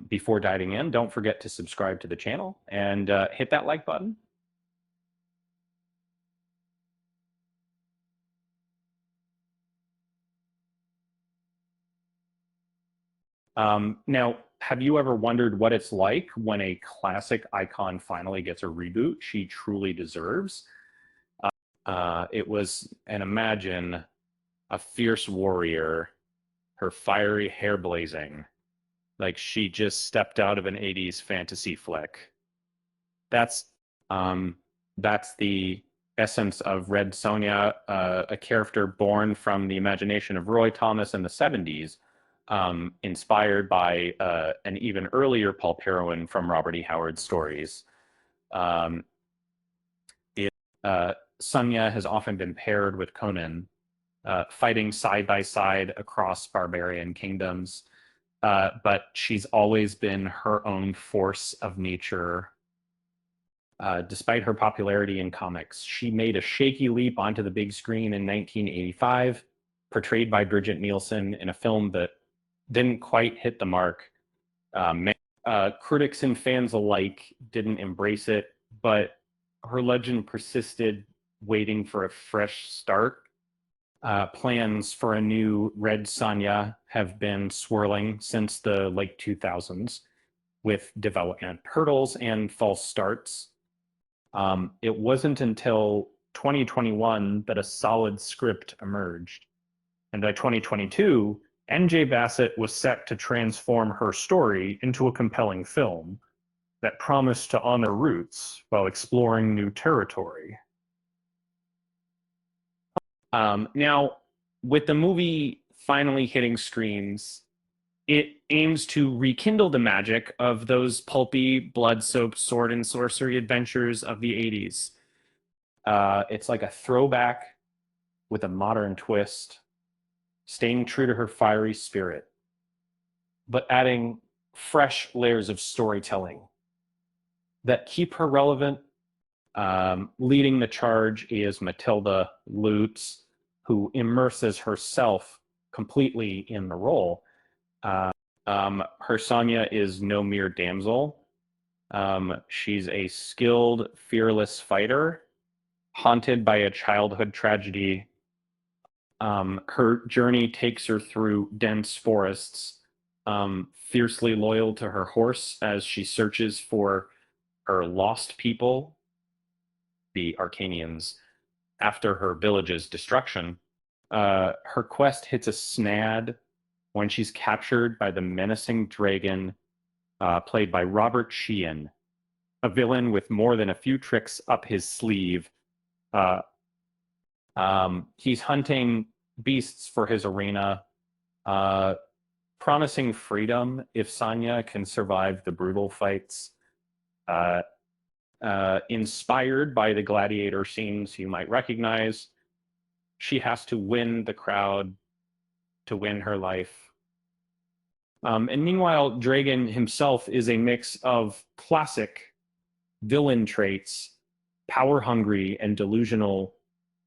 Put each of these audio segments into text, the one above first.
Before diving in, don't forget to subscribe to the channel and hit that like button. Now, have you ever wondered what it's like when a classic icon finally gets a reboot she truly deserves? It was, and imagine a fierce warrior, her fiery hair blazing, like she just stepped out of an 80s fantasy flick. That's um, that's the essence of Red Sonja, a character born from the imagination of Roy Thomas in the 70s, inspired by an even earlier pulp heroine from Robert E. Howard's stories. Um, it, Sonja has often been paired with Conan, fighting side by side across barbarian kingdoms, but she's always been her own force of nature. Despite her popularity in comics, she made a shaky leap onto the big screen in 1985, portrayed by Bridget Nielsen in a film that didn't quite hit the mark. Critics and fans alike didn't embrace it, but her legend persisted, waiting for a fresh start. Plans for a new Red Sonja have been swirling since the late 2000s, with development hurdles and false starts. It wasn't until 2021 that a solid script emerged. And by 2022, NJ Bassett was set to transform her story into a compelling film that promised to honor roots while exploring new territory. Now, with the movie finally hitting screens, it aims to rekindle the magic of those pulpy, blood-soaked sword and sorcery adventures of the 80s. It's like a throwback with a modern twist, staying true to her fiery spirit, but adding fresh layers of storytelling that keep her relevant. Leading the charge is Matilda Lutz, who immerses herself completely in the role. Her Sonja is no mere damsel. She's a skilled, fearless fighter, haunted by a childhood tragedy. Her journey takes her through dense forests, fiercely loyal to her horse as she searches for her lost people, the Arcanians, after her village's destruction. Her quest hits a snag when she's captured by the menacing dragon, played by Robert Sheehan, a villain with more than a few tricks up his sleeve. Uh, he's hunting beasts for his arena, uh, promising freedom if Sonja can survive the brutal fights. Uh, Inspired by the gladiator scenes you might recognize, she has to win the crowd to win her life. And meanwhile, Dragon himself is a mix of classic villain traits, power hungry and delusional,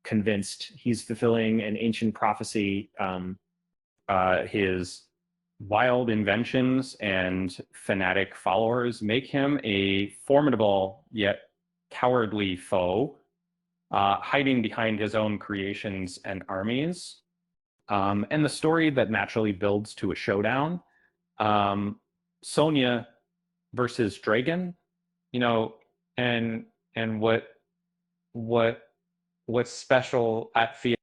convinced he's fulfilling an ancient prophecy. His wild inventions and fanatic followers make him a formidable yet cowardly foe, hiding behind his own creations and armies. And the story that naturally builds to a showdown. Sonja versus Dragon, you know, and and what what's special at theater.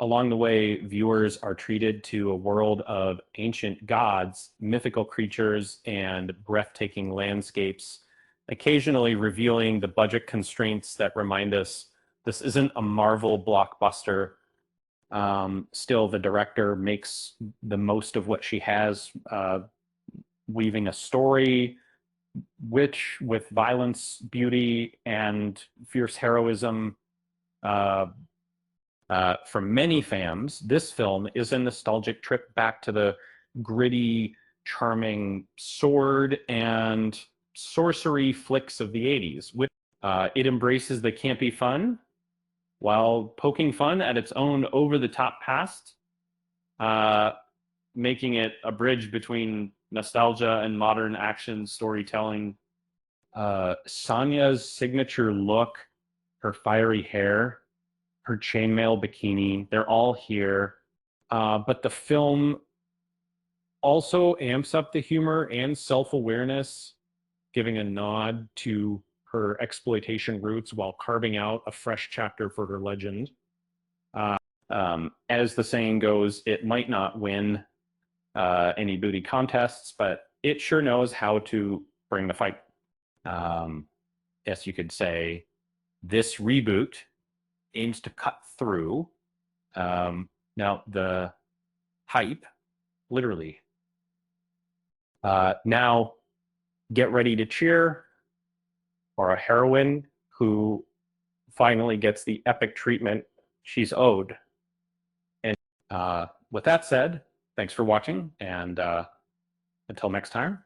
Along the way, viewers are treated to a world of ancient gods, mythical creatures, and breathtaking landscapes, occasionally revealing the budget constraints that remind us this isn't a Marvel blockbuster. Still, the director makes the most of what she has, weaving a story which, with violence, beauty, and fierce heroism, uh, for many fans, this film is a nostalgic trip back to the gritty, charming sword and sorcery flicks of the 80s. It embraces the campy fun while poking fun at its own over the top past, uh, making it a bridge between nostalgia and modern action storytelling. Sonja's signature look, her fiery hair, her chainmail bikini, they're all here. But the film also amps up the humor and self-awareness, giving a nod to her exploitation roots while carving out a fresh chapter for her legend. As the saying goes, it might not win any booty contests, but it sure knows how to bring the fight. Yes, you could say this reboot aims to cut through. Now, the hype, literally. Now, get ready to cheer for a heroine who finally gets the epic treatment she's owed. And with that said, thanks for watching, and until next time.